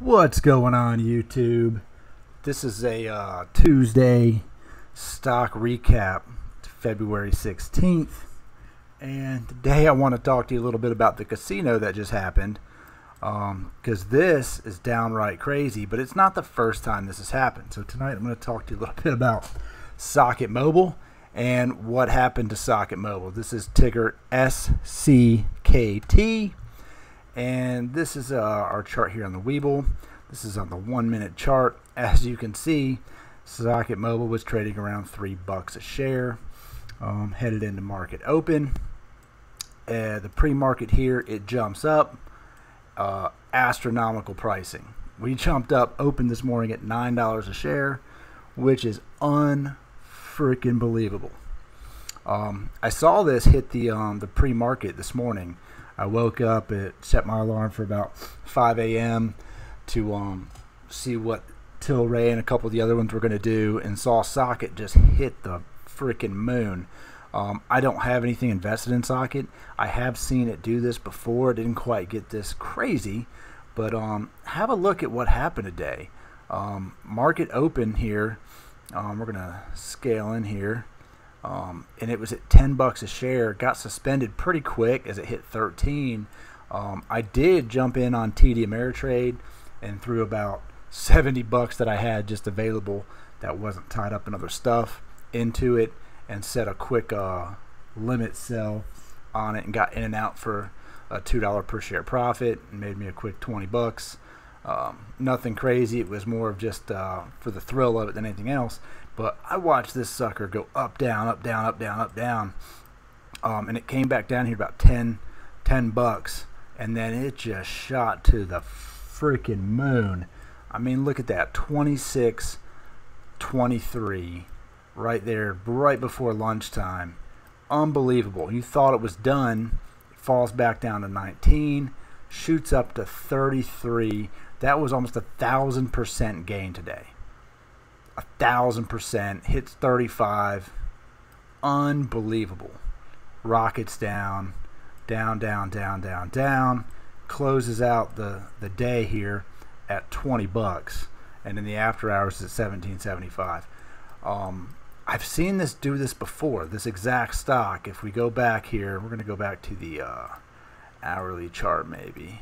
What's going on, YouTube? This is a Tuesday stock recap, February 16th. And today I want to talk to you a little bit about the casino that just happened. Because this is downright crazy, but it's not the first time this has happened. So tonight I'm going to talk to you a little bit about Sckt Mobile and what happened to Sckt Mobile. This is ticker SCKT. And this is our chart here on the WEBULL. This is on the 1 minute chart. As you can see, Sckt Mobile was trading around $3 a share, headed into market open. The pre-market here, it jumps up, astronomical pricing. We jumped up, opened this morning at $9 a share, which is unfreaking believable. I saw this hit the pre-market this morning. I woke up, set my alarm for about 5 a.m. to see what Tilray and a couple of the other ones were going to do, and saw Sckt just hit the freaking moon. I don't have anything invested in Sckt. I have seen it do this before. It didn't quite get this crazy, but have a look at what happened today. Market open here. We're going to scale in here. And it was at $10 a share. Got suspended pretty quick as it hit 13. I did jump in on TD Ameritrade and threw about $70 that I had just available that wasn't tied up in other stuff into it, and set a quick limit sell on it and got in and out for a $2 per share profit and made me a quick 20 bucks. Nothing crazy. It was more of just for the thrill of it than anything else. But I watched this sucker go up, down, up, down, up, down, up, down. And it came back down here about 10 bucks. And then it just shot to the freaking moon. I mean, look at that. 26.23 right there, right before lunchtime. Unbelievable. You thought it was done. It falls back down to 19. Shoots up to 33. That was almost 1,000% gain today. 1,000%. Hits 35. Unbelievable. Rockets down, down, down, down, down, down. Closes out the day here at 20 bucks, and in the after hours it's at 17.75. I've seen this do this before. This exact stock. If we go back here, we're going to go back to the hourly chart maybe,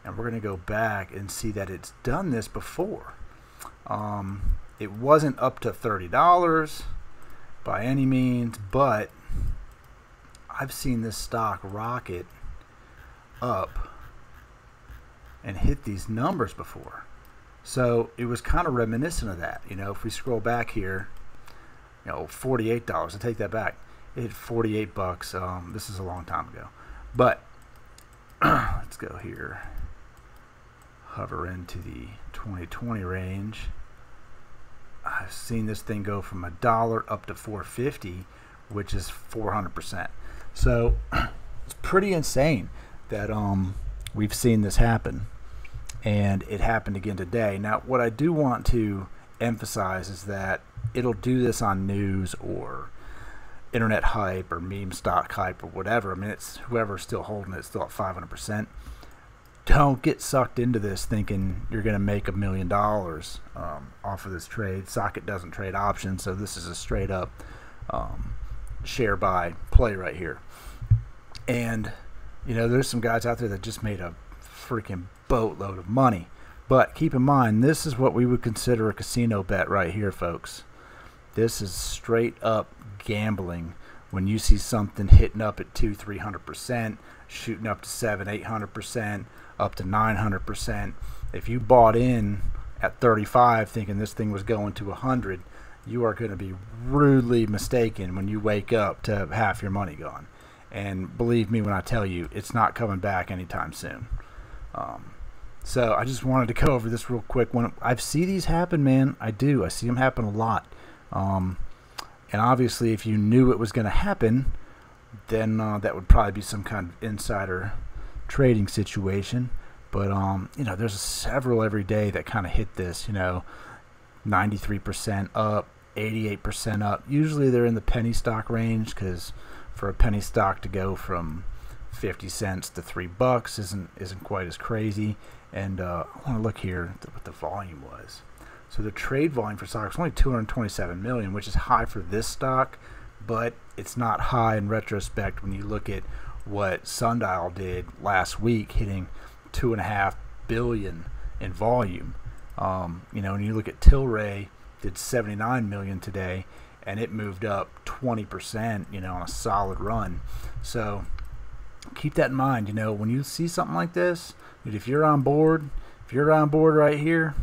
and we're going to go back and see that it's done this before. It wasn't up to $30 by any means, but I've seen this stock rocket up and hit these numbers before. So it was kind of reminiscent of that. You know, if we scroll back here, you know, $48. I take that back. It hit 48 bucks. This is a long time ago. But let's go here. Hover into the 2020 range. I've seen this thing go from $1 up to $4.50, which is 400%. So it's pretty insane that we've seen this happen, and it happened again today. Now, what I do want to emphasize is that it'll do this on news or internet hype or meme stock hype or whatever. I mean, it's whoever's still holding it, still at 500%. Don't get sucked into this thinking you're going to make $1 million off of this trade. Sckt doesn't trade options, so this is a straight up share buy play right here. And you know, there's some guys out there that just made a freaking boatload of money. But keep in mind, this is what we would consider a casino bet right here, folks. This is straight up gambling. When you see something hitting up at 200-300%, shooting up to 700-800%, up to 900%, if you bought in at 35 thinking this thing was going to 100, you are going to be rudely mistaken when you wake up to have half your money gone. And believe me when I tell you, it's not coming back anytime soon. So I just wanted to go over this real quick. When I see these happen, man, I do. I see them happen a lot. And obviously, if you knew it was going to happen, then that would probably be some kind of insider trading situation. But you know, there's several every day that kind of hit this. You know, 93% up, 88% up. Usually they're in the penny stock range, because for a penny stock to go from 50 cents to $3 isn't quite as crazy. And I want to look here at what the volume was. So the trade volume for stock is only 227 million, which is high for this stock, but it's not high in retrospect when you look at what Sundial did last week, hitting 2.5 billion in volume. You know, when you look at Tilray, did 79 million today, and it moved up 20%, you know, on a solid run. So keep that in mind. You know, when you see something like this, if you're on board, right here,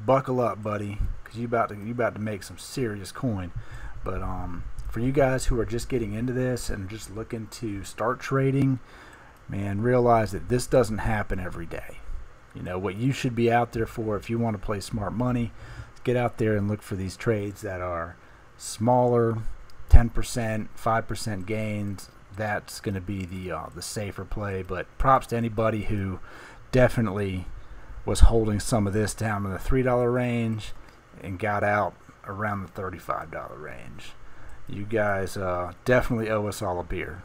buckle up, buddy, because you about to make some serious coin. But for you guys who are just getting into this and just looking to start trading, man, realize that this doesn't happen every day. You know, what you should be out there for, if you want to play smart money, get out there and look for these trades that are smaller, 10%, 5% gains. That's going to be the safer play. But props to anybody who definitely was holding some of this down in the $3 range and got out around the $35 range. You guys definitely owe us all a beer.